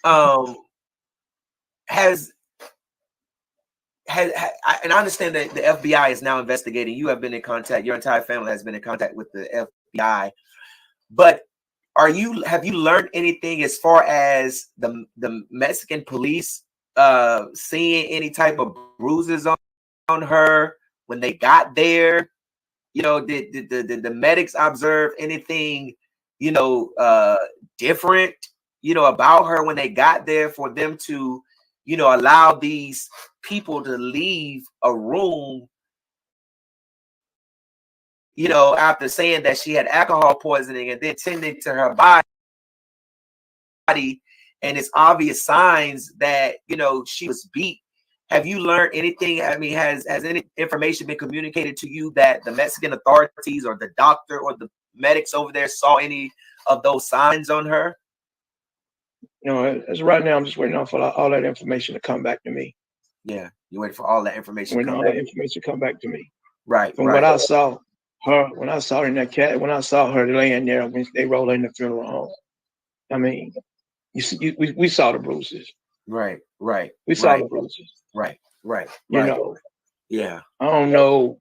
um, and I understand that the FBI is now investigating. You have been in contact. Your entire family has been in contact with the FBI. But have you learned anything as far as the Mexican police seeing any type of bruises on her when they got there? You know, did the medics observe anything, you know, different, you know, about her when they got there for them to, you know, allow these people to leave a room, you know, after saying that she had alcohol poisoning and then tending to her body, and it's obvious signs that, you know, she was beat. Have you learned anything? I mean, has any information been communicated to you that the Mexican authorities or the doctor or the medics over there saw any of those signs on her? You know, as right now, I'm just waiting on for all that information to come back to me. Yeah, you waiting for all that information. When all that information come back to me. Right. From what I saw her, when I saw her in that cat, when I saw her laying there when they rolled her in the funeral home, I mean, you see, we saw the bruises. Right. We saw the bruises. Right. You know. Yeah. I don't know.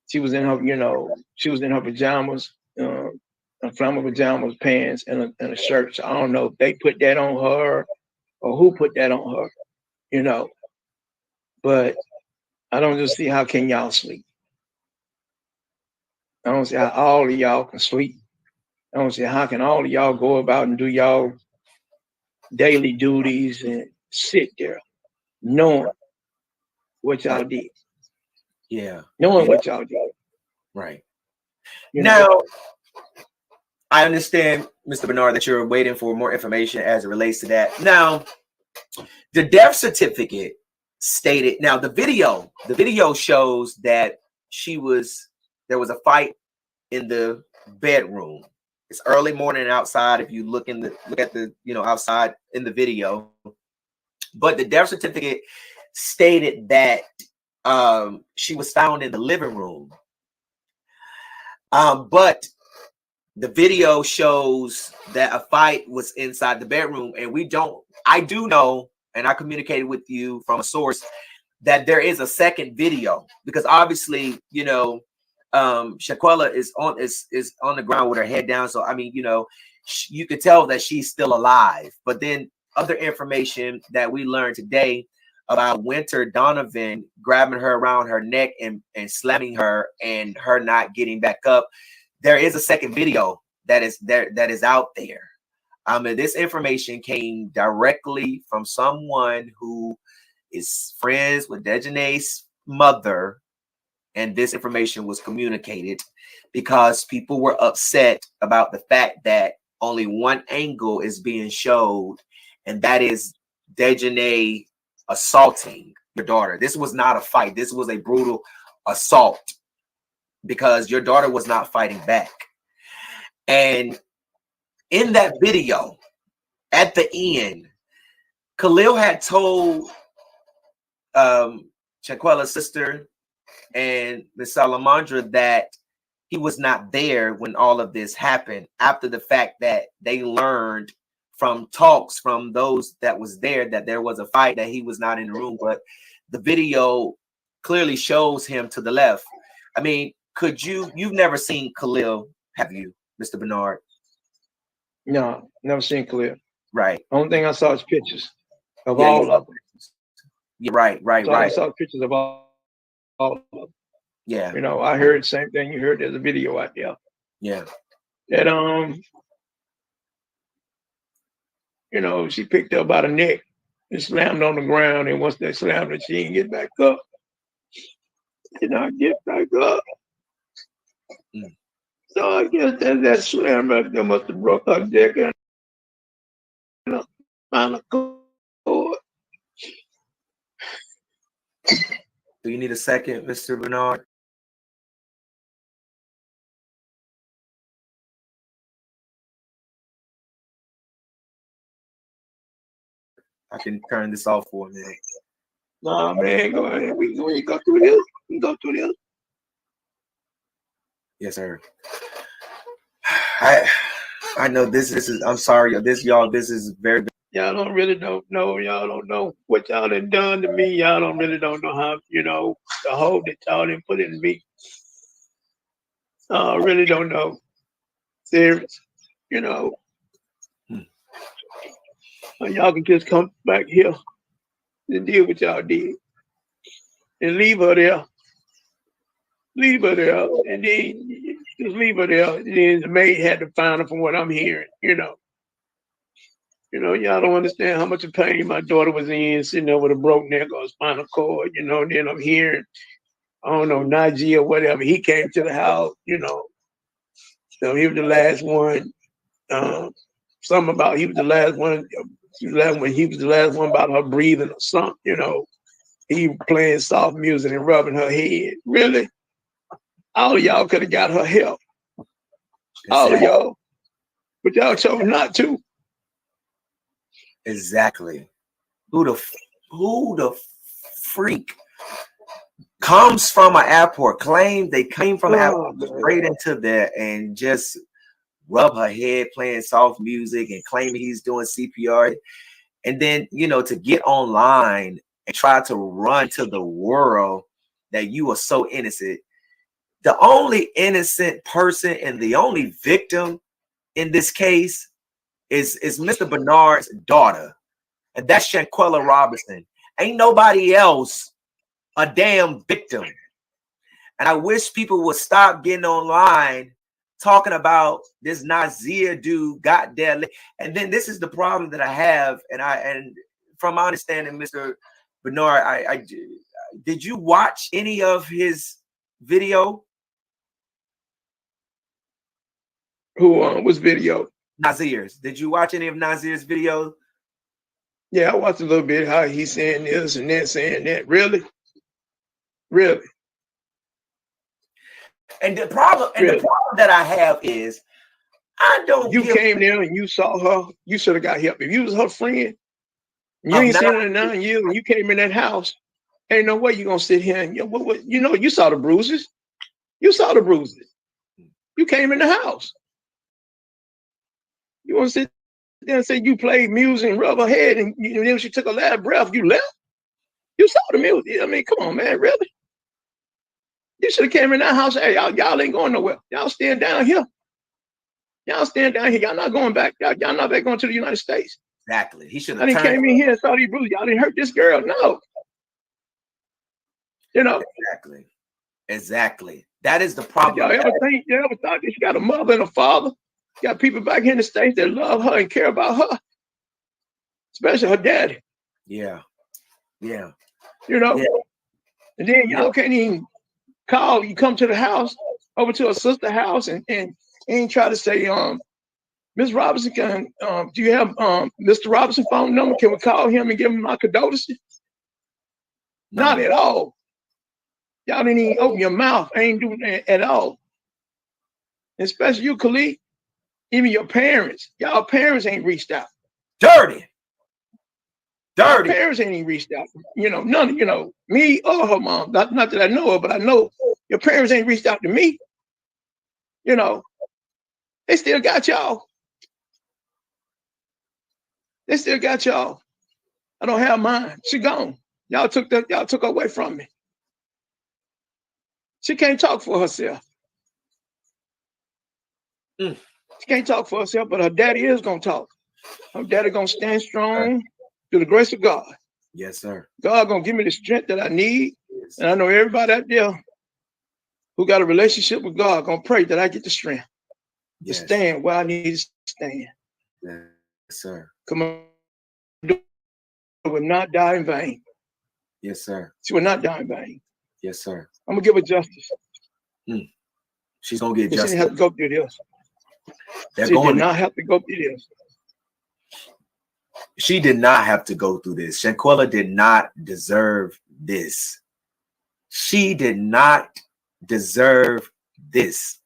She was in her, you know, she was in her pajamas, flannel pajamas, pants, and a shirt. So I don't know if they put that on her or who put that on her, you know. But I don't just see how can y'all sleep. I don't see how all of y'all can sleep. I don't see how can all of y'all go about and do y'all daily duties and sit there knowing what y'all did. Yeah. Knowing what y'all did. Right. You now, know? I understand, Mr. Bernard, that you're waiting for more information as it relates to that. Now, the death certificate stated, now the video shows that there was a fight in the bedroom. It's early morning outside if you look at the, you know, outside in the video. But the death certificate stated that she was found in the living room. But the video shows that a fight was inside the bedroom, and I do know, and I communicated with you from a source that there is a second video, because obviously, you know, Shanquella is on the ground with her head down. So, I mean, you know, you could tell that she's still alive. But then other information that we learned today about Winter Donovan grabbing her around her neck and slamming her and her not getting back up. There is a second video that is out there. And this information came directly from someone who is friends with Dejane's mother, and this information was communicated because people were upset about the fact that only one angle is being showed, and that is Dejane assaulting your daughter. This was not a fight. This was a brutal assault because your daughter was not fighting back. And in that video, at the end, Khalil had told Shanquella's sister and Miss Salamandra that he was not there when all of this happened, after the fact that they learned from talks from those that was there that there was a fight, that he was not in the room. But the video clearly shows him to the left. I mean, you've never seen Khalil, have you, Mr. Bernard? No, never seen Khalil. Right. Only thing I saw is pictures of all of them. Yeah, right. I saw pictures of all of them. Yeah. You know, I heard the same thing you heard. There's a video out there. Yeah. That you know, she picked up by the neck and slammed on the ground, and once they slammed her, she didn't get back up. Did not get back up. So I guess that slam back there must have broke her neck and spinal cord. Do you need a second, Mr. Bernard? I can turn this off for a minute. Nah, man, go ahead. We can go through this. We can go through this. Yes, sir. I know this is. I'm sorry, y'all. This is very. Y'all don't really don't know. Y'all don't know what y'all done to me. Y'all don't really don't know how, the hope that y'all done put in me. Really don't know. Serious, Y'all can just come back here and deal with y'all did. And leave her there. Leave her there. And then just leave her there. And then the maid had to find her from what I'm hearing, y'all don't understand how much of pain my daughter was in, sitting there with a broke neck or a spinal cord, then I'm hearing, I don't know, Najee or whatever. He came to the house, so he was the last one. Something about he was the last one. He was the last one about her breathing or something, He playing soft music and rubbing her head. Really? All of y'all could have got her help. All of y'all. But y'all chose not to. Exactly. Who the freak comes from an airport, they came from an airport straight into there and just rub her head playing soft music and claiming he's doing CPR. And then, to get online and try to run to the world that you are so innocent. The only innocent person and the only victim in this case is Mr. Bernard's daughter. And that's Shanquella Robinson. Ain't nobody else a damn victim. And I wish people would stop getting online talking about this Nazir dude got there. And then this is the problem that I have. And from my understanding, Mr. Bernard, I did you watch any of his video? Who was video? Nazir's. Did you watch any of Nazir's videos? Yeah, I watched a little bit how he's saying this and that, saying that. Really? Really? And the problem that I have is I don't. You came there and you saw her. You should have got help. If you was her friend, you ain't seen her in 9 years, and you came in that house. Ain't no way you gonna sit here and you saw the bruises. You saw the bruises. You came in the house. You want to sit there and say you played music and rub her head, and then she took a last breath, you left. You saw the music. I mean, come on, man, really? You should have came in that house. Hey, y'all ain't going nowhere. Y'all stand down here. Y'all stand down here. Y'all not going back. Y'all not back going to the United States. Exactly. He should have. I didn't came in here and saw these bruises. Y'all didn't hurt this girl. No. Exactly. That is the problem. Y'all ever thought that she got a mother and a father? Got people back here in the States that love her and care about her, especially her daddy. Yeah. And then y'all can't even call. You come to the house, over to her sister's house, and try to say, Miss Robinson, do you have Mr. Robinson phone number? Can we call him and give him my condolences? No. Not at all. Y'all didn't even open your mouth. Ain't doing that at all. Especially you, Khalid. Even your parents. Y'all parents ain't reached out. Dirty. Your parents ain't even reached out. None of, me or her mom. Not that I know her, but I know your parents ain't reached out to me. They still got y'all. They still got y'all. I don't have mine. She gone. Y'all took her away from me. She can't talk for herself. She can't talk for herself, but her daddy is gonna talk. Her daddy gonna stand strong through the grace of God. Yes, sir. God gonna give me the strength that I need. Yes. And I know everybody out there who got a relationship with God gonna pray that I get the strength to stand where I need to stand. Yes, sir. Come on. Will not die in vain. Yes, sir. She will not die in vain. Yes, sir. I'm gonna give her justice. She's gonna get justice. She didn't have to go through this. She did not have to go through this. She did not have to go through this. Shanquella did not deserve this. She did not deserve this.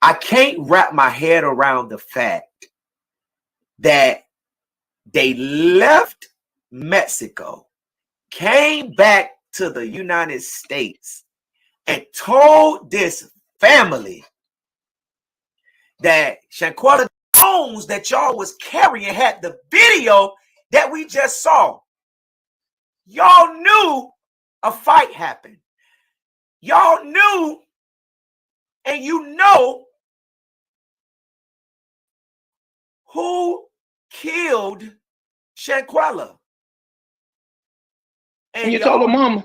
I can't wrap my head around the fact that they left Mexico, came back to the United States, and told this family that Shanquella phones that y'all was carrying had the video that we just saw. Y'all knew a fight happened. Y'all knew, and you know who killed Shanquella. And you told her mama.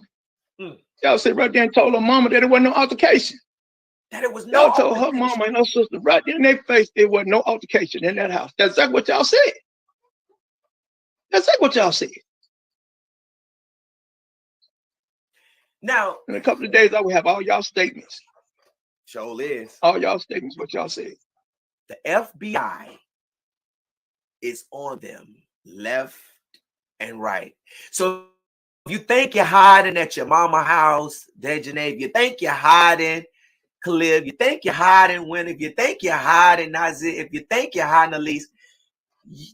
Y'all sit right there and told her mama that it wasn't no altercation. That it was no Y'all told her mama and her sister right there in their face there wasn't no altercation in that house. That's exactly what y'all said. That's exactly what y'all said. Now, in a couple of days, I will have all y'all statements. Sure is. All y'all statements, what y'all said. The FBI is on them left and right. So if you think you're hiding at your mama house, Dejanay, if you think you're hiding Khalid, you think you're hiding Winnie, if you think you're hiding Nazir, if you think you're hiding Elise,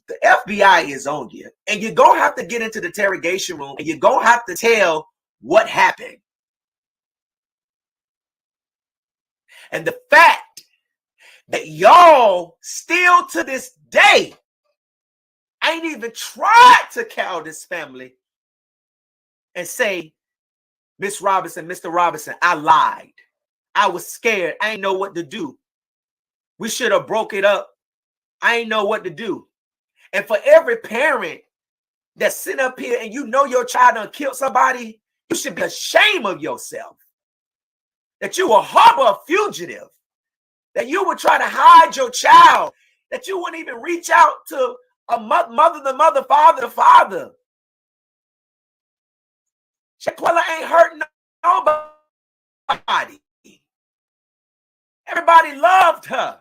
the FBI is on you. And you're going to have to get into the interrogation room and you're going to have to tell what happened. And the fact that y'all still to this day ain't even tried to call this family and say, Miss Robinson, Mr. Robinson, I lied. I was scared. I ain't know what to do. We should have broke it up. I ain't know what to do. And for every parent that's sitting up here and you know your child done killed somebody, you should be ashamed of yourself. That you will harbor a fugitive. That you would try to hide your child. That you wouldn't even reach out to a mother, the mother, father, the father. Shanquella ain't hurting nobody. Everybody loved her.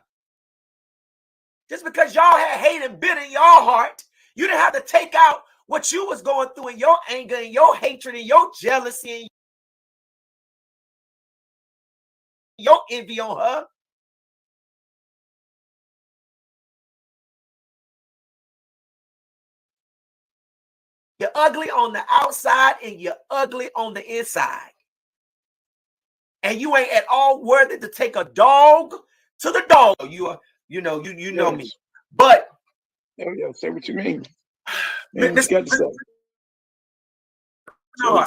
Just because y'all had hate and bitter in your heart, you didn't have to take out what you was going through in your anger and your hatred and your jealousy and your envy on her. You're ugly on the outside and you're ugly on the inside. And you ain't at all worthy to take a dog to the dog. You are, you know me. But say what you mean. No,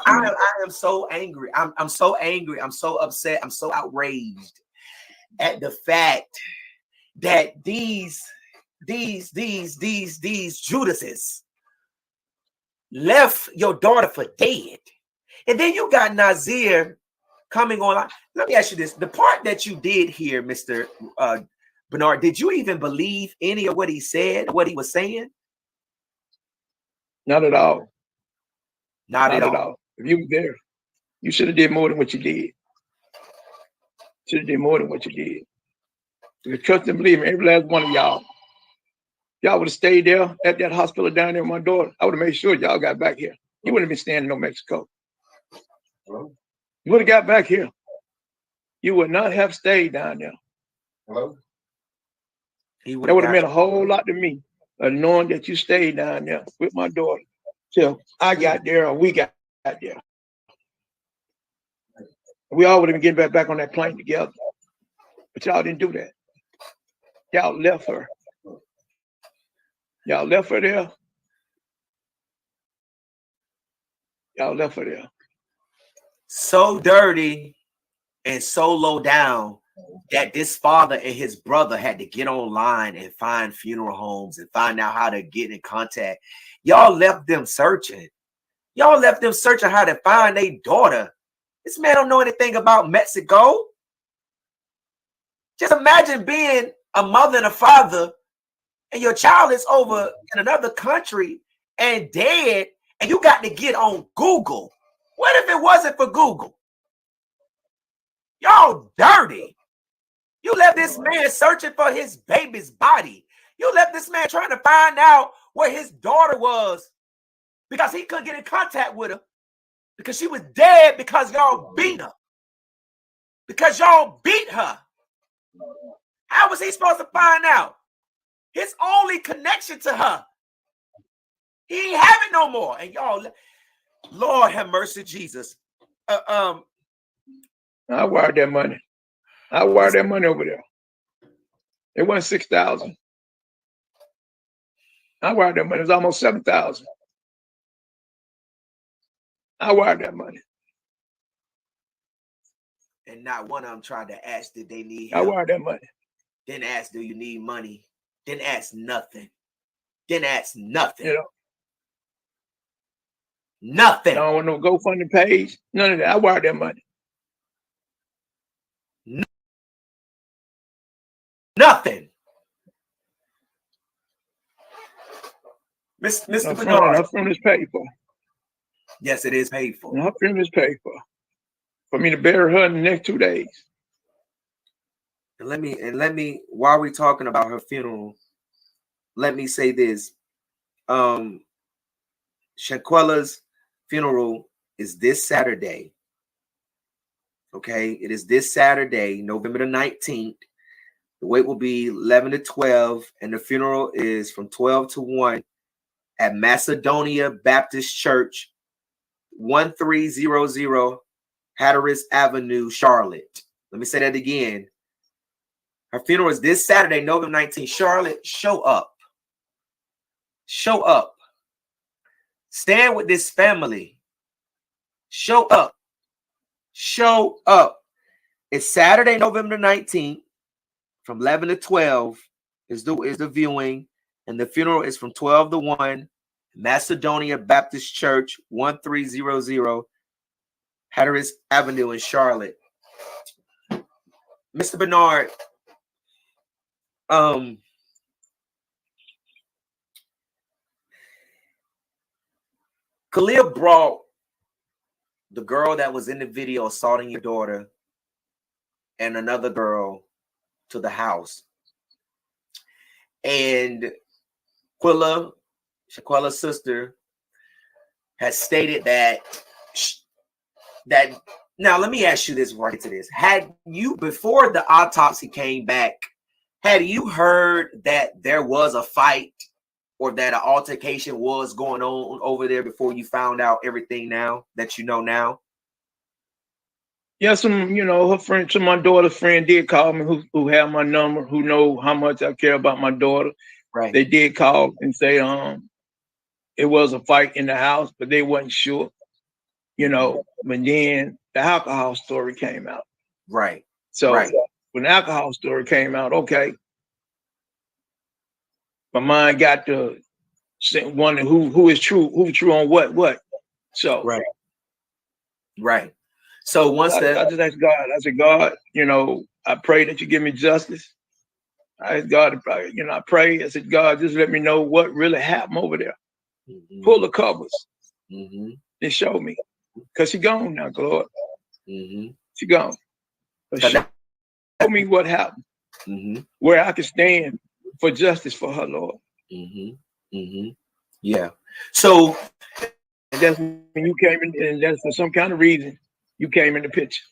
I am so angry. I'm so angry. I'm so upset. I'm so outraged at the fact that these Judases left your daughter for dead. And then you got Nazir coming on. Let me ask you this. The part that you did here, Mr. Bernard, did you even believe any of what he said, what he was saying? Not at all. Not at all. If you were there, you should have did more than what you did. Should have did more than what you did. Because trust and believe me, every last one of y'all would have stayed there at that hospital down there with my daughter. I would have made sure y'all got back here. You wouldn't have been staying in no Mexico. Hello? You would have got back here. You would not have stayed down there. Hello? That would have meant a whole lot to me, knowing that you stayed down there with my daughter till I got there or we got there. We all would have been getting back on that plane together. But y'all didn't do that. Y'all left her. Y'all left her there. Y'all left her there. So dirty and so low down that this father and his brother had to get online and find funeral homes and find out how to get in contact. Y'all left them searching. Y'all left them searching how to find their daughter. This man don't know anything about Mexico. Just imagine being a mother and a father and your child is over in another country and dead and you got to get on Google. What if it wasn't for Google? Y'all dirty. You left this man searching for his baby's body. You left this man trying to find out where his daughter was because he couldn't get in contact with her because she was dead because y'all beat her. Because y'all beat her. How was he supposed to find out? His only connection to her. He ain't have it no more. And y'all, Lord have mercy, Jesus. I wired that money. I wired that money over there. It wasn't 6,000. I wired that money. It was almost 7,000. I wired that money. And not one of them tried to ask, did they need I help? wired that money. Didn't ask, do you need money? Didn't ask nothing. Didn't ask nothing. You know, nothing. I don't want no GoFundMe page. None of that. I wired that money. Nothing. Mr. Bernard. Her funeral is paid for. Yes, it is paid for. And her funeral is paid for me to bury her in the next 2 days. And let me, while we're talking about her funeral, let me say this. Shanquella's funeral is this Saturday. Okay, it is this Saturday, November the 19th. The wait will be 11 to 12, and the funeral is from 12 to 1 at Macedonia Baptist Church, 1300 Hatteras Avenue, Charlotte. Let me say that again. Her funeral is this Saturday, November 19th. Charlotte, show up. Show up. Stand with this family. Show up. Show up. It's Saturday, November 19th, from 11 to 12 is the viewing, and the funeral is from 12 to 1, Macedonia Baptist Church, 1300 Hatteras Avenue in Charlotte. Mr. Bernard, Khalil brought the girl that was in the video assaulting your daughter and another girl to the house. And Shanquella's sister, has stated that now let me ask you this before I get to this. Had you, before the autopsy came back, had you heard that there was a fight or that an altercation was going on over there before you found out everything now that you know now? Yeah, her friend, my daughter's friend did call me who have my number, who know how much I care about my daughter. Right. They did call and say it was a fight in the house, but they wasn't sure. But then the alcohol story came out. Right. So when the alcohol story came out, okay, my mind got to wonder who's true on what. So right. So once I just asked God, I said, God, I pray that you give me justice. I asked God, I pray. I said, God, just let me know what really happened over there. Mm-hmm. Pull the covers and show me. Because she gone now, Lord. She gone. But show me what happened. Where I can stand for justice for her, Lord. Yeah. So and that's when you came in, and that's for some kind of reason you came in the picture.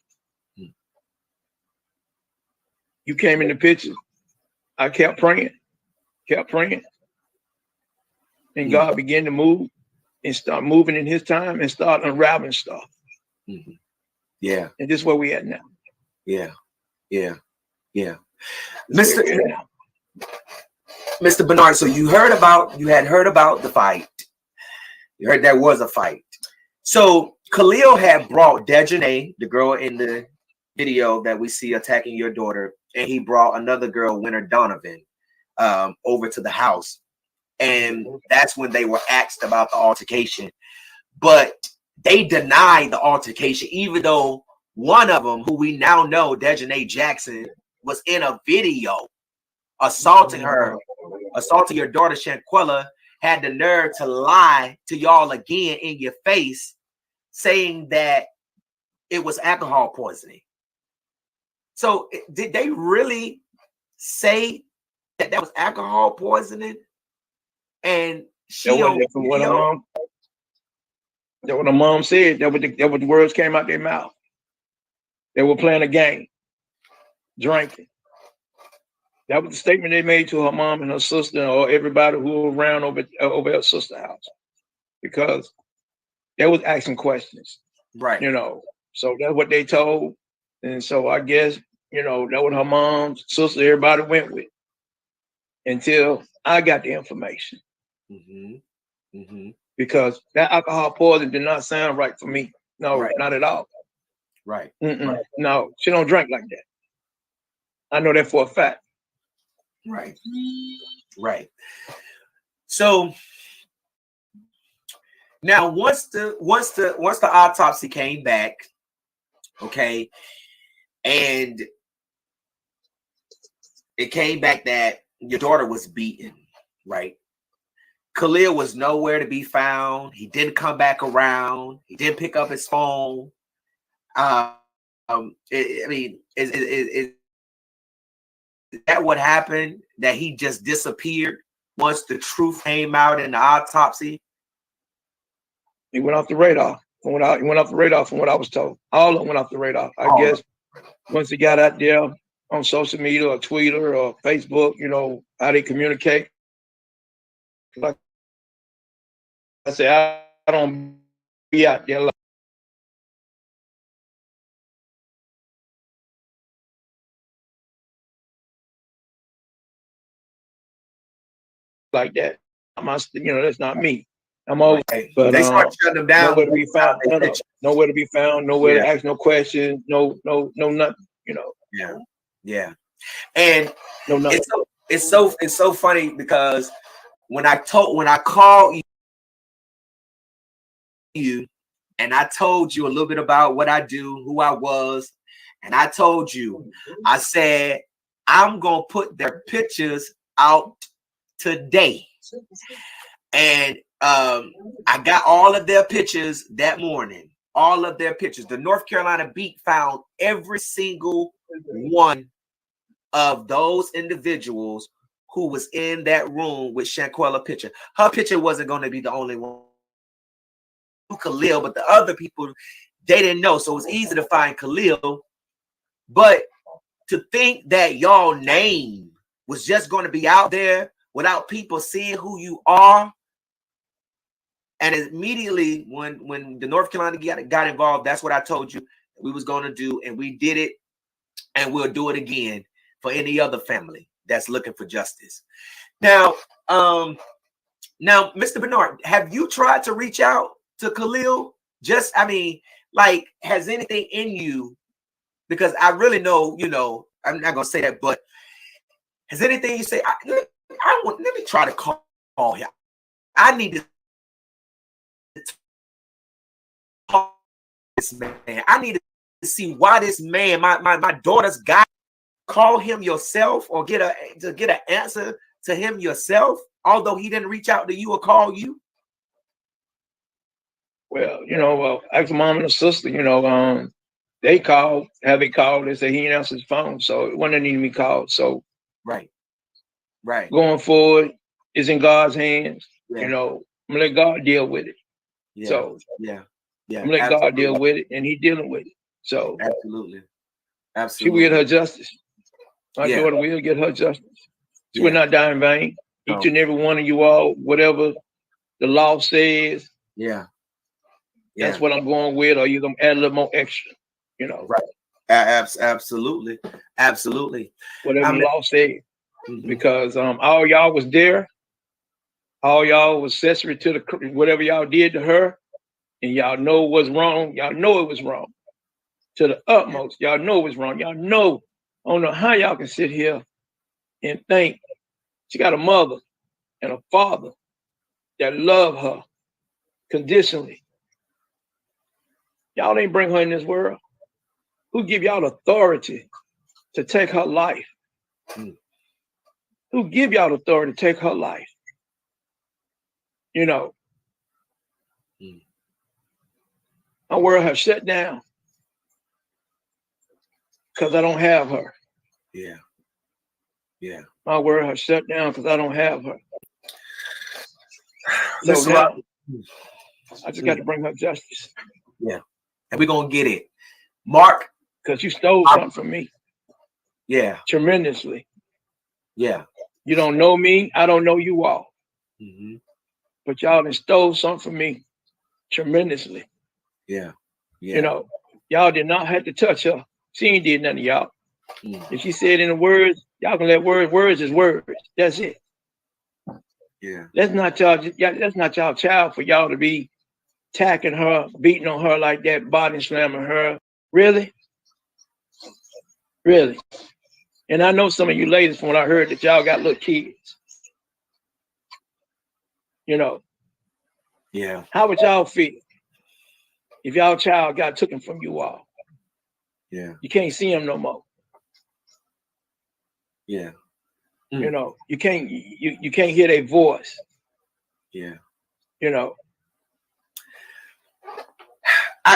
You came in the picture. I kept praying. And God began to move and start moving in his time and start unraveling stuff. Yeah. And this is where we at now. Yeah. Mr. Bernard, so you had heard about the fight. You heard there was a fight. So Khalil had brought Dejanay, the girl in the video that we see attacking your daughter, and he brought another girl, Winter Donovan, over to the house. And that's when they were asked about the altercation. But they denied the altercation, even though one of them, who we now know, Dejanay Jackson, was in a video assaulting your daughter Shanquella, had the nerve to lie to y'all again in your face, saying that it was alcohol poisoning. So did they really say that was alcohol poisoning? And she what her mom said. That what the words came out their mouth. They were playing a game, drinking. That was the statement they made to her mom and her sister, or everybody who was around over her sister's house, because they was asking questions. Right. So that's what they told. And so I guess, that what her mom, sister, everybody went with until I got the information. because that alcohol poison did not sound right for me. No, not at all. Right. No, she don't drink like that. I know that for a fact. Right. Right. So now once the autopsy came back, okay, and it came back that your daughter was beaten, right? Khalil was nowhere to be found. He didn't come back around. He didn't pick up his phone. I mean, is that what happened? That he just disappeared once the truth came out in the autopsy? He went off the radar. He went off the radar from what I was told. All of them went off the radar. I guess once he got out there on social media or Twitter or Facebook, you know, how they communicate. Like I say, I don't be out there like that. You know, that's not me. I'm over, but they start shutting them down. Nowhere to be found. Nowhere to be found. Nowhere to ask no questions. No, nothing. You know. Yeah. And no, nothing. It's so funny because when I called you and I told you a little bit about what I do, who I was, and I told you, I said, I'm gonna put their pictures out today. And I got all of their pictures that morning. All of their pictures. The North Carolina Beat found every single one of those individuals who was in that room with Shanquella picture. Her picture wasn't going to be the only one. Khalil, but the other people, they didn't know. So it was easy to find Khalil. But to think that y'all name was just going to be out there without people seeing who you are. And immediately when the North Carolina got involved, that's what I told you we was going to do. And we did it. And we'll do it again for any other family that's looking for justice. Now, Mr. Bernard, have you tried to reach out to Khalil? Just, I mean, like, has anything in you? Because I really know, you know, I'm not going to say that, but has anything you say, let me try to call him. I need to talk to this man. I need to see why this man, my daughter's guy, call him yourself or get an answer to him yourself, although he didn't reach out to you or call you. Well, you know, ex mom and a sister, you know, they called, they said he didn't answer his phone, so it wasn't need to be called. So right. Going forward is in God's hands. You know, I'm gonna let God deal with it. So I'm gonna let God deal with it, and He dealing with it. So absolutely. She will get her justice. My daughter will get her justice. She will not die in vain. Each and every one of you all, whatever the law says, that's what I'm going with, or you're gonna add a little more extra, you know. Right. Absolutely. Whatever the law says. Because all y'all was there, all y'all was accessory to the whatever y'all did to her, and y'all know what's wrong. Y'all know it was wrong to the utmost. Y'all know it was wrong. Y'all know. I don't know how y'all can sit here and think she got a mother and a father that love her conditionally. Y'all ain't bring her in this world. Who give y'all authority to take her life? Who give y'all authority to take her life? You know, my world has shut down because I don't have her. My world has shut down because I don't have her. So now, I just got to bring her justice. And we're gonna get it, Mark, because you stole something from me. Tremendously. You don't know me. I don't know you all. But y'all done stole something from me tremendously. You know, y'all did not have to touch her. She ain't did nothing to y'all. If she said in the words, y'all can let words is words. That's it. Yeah. That's not y'all child for y'all to be attacking her, beating on her like that, body slamming her. Really? Really? And I know some of you ladies, from what I heard, that y'all got little kids. You know. Yeah. How would y'all feel if y'all child got taken from you all? Yeah. You can't see them no more. Yeah. You know, you can't hear their voice. Yeah. You know.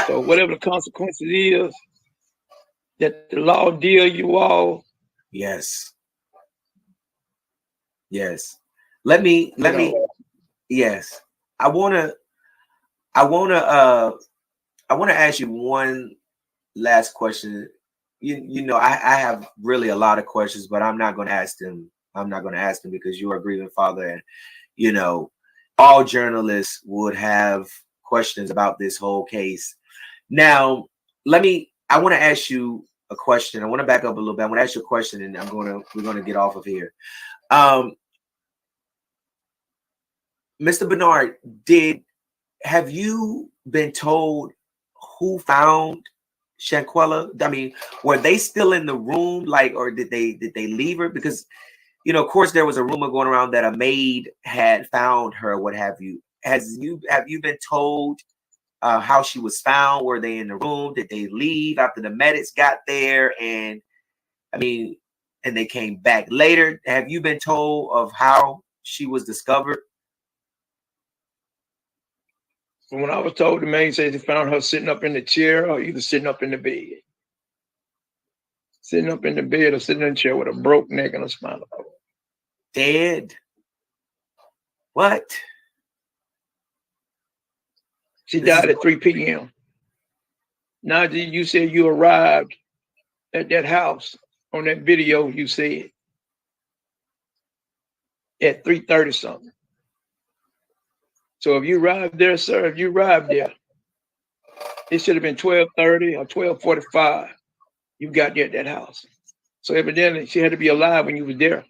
So whatever the consequences is that the law deal you all. Yes. Yes. Let me yes. I wanna ask you one last question. You know, I have really a lot of questions, but I'm not gonna ask them. I'm not gonna ask them because you are a grieving father, and you know, all journalists would have questions about this whole case. Now, I want to ask you a question. I want to back up a little bit. I want to ask you a question, and we're gonna get off of here. Mr. Bernard, have you been told who found Shanquella? I mean, were they still in the room, like, or did they leave her? Because, you know, of course, there was a rumor going around that a maid had found her. What have you? Have you been told how she was found? Were they in the room? Did they leave after the medics got there? And I mean, and they came back later. Have you been told of how she was discovered? When I was told, the maid said they found her sitting up in the chair or either sitting up in the bed. Sitting up in the bed or sitting in the chair with a broke neck and a spinal cord. Dead. What? She died at 3 p.m. Najee, you said you arrived at that house on that video, you said, at 3:30 something. So if you arrived there, sir, if you arrived there, it should have been 12:30 or 12:45. You got there at that house. So evidently she had to be alive when you was there.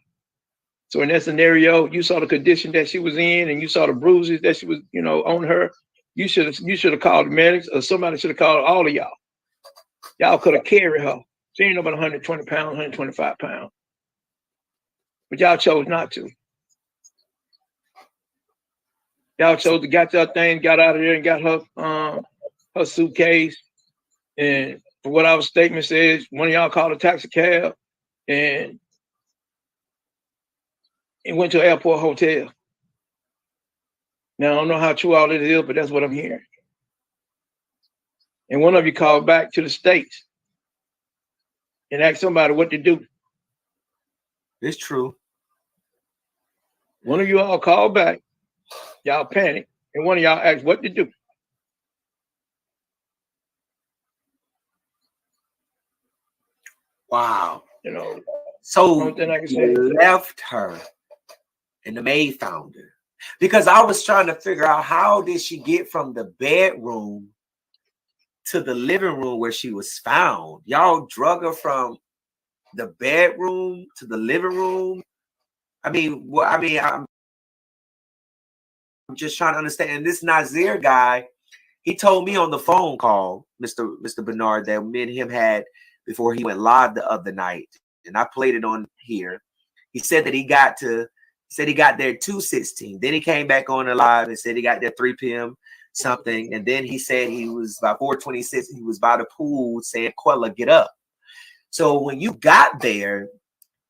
So in that scenario, you saw the condition that she was in and you saw the bruises that she was, you know, on her. You should have called the medics, or somebody should have called all of y'all. Y'all could have carried her. She ain't about 120 pounds, 125 pounds. But y'all chose not to. Y'all chose to got your thing, got out of there and got her suitcase. And for what our statement says, one of y'all called a taxi cab and went to an airport hotel. Now, I don't know how true all it is, but that's what I'm hearing. And one of you called back to the States and asked somebody what to do. It's true. One of you all called back, y'all panicked, and one of y'all asked what to do. Wow. You know, so you left her and the maid found her. Because I was trying to figure out, how did she get from the bedroom to the living room where she was found? Y'all drug her from the bedroom to the living room. I mean, I'm just trying to understand. And this Nazir guy, he told me on the phone call, Mr. Bernard, that me and him had before he went live the other night, and I played it on here. He said that he got there at 2:16. Then he came back on the live and said he got there 3 p.m. something. And then he said he was by 4:26. He was by the pool saying, "Quella, get up." So when you got there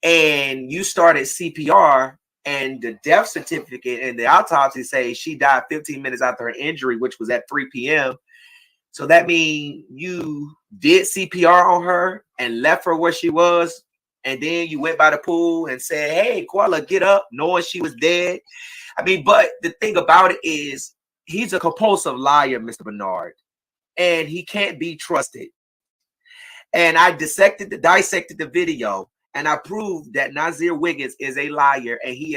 and you started CPR, and the death certificate and the autopsy say she died 15 minutes after her injury, which was at 3 p.m. So that means you did CPR on her and left her where she was. And then you went by the pool and said, "Hey, Quella, get up," knowing she was dead. I mean, but the thing about it is he's a compulsive liar, Mr. Bernard, and he can't be trusted. And I dissected the video, and I proved that Nazir Wiggins is a liar, and he is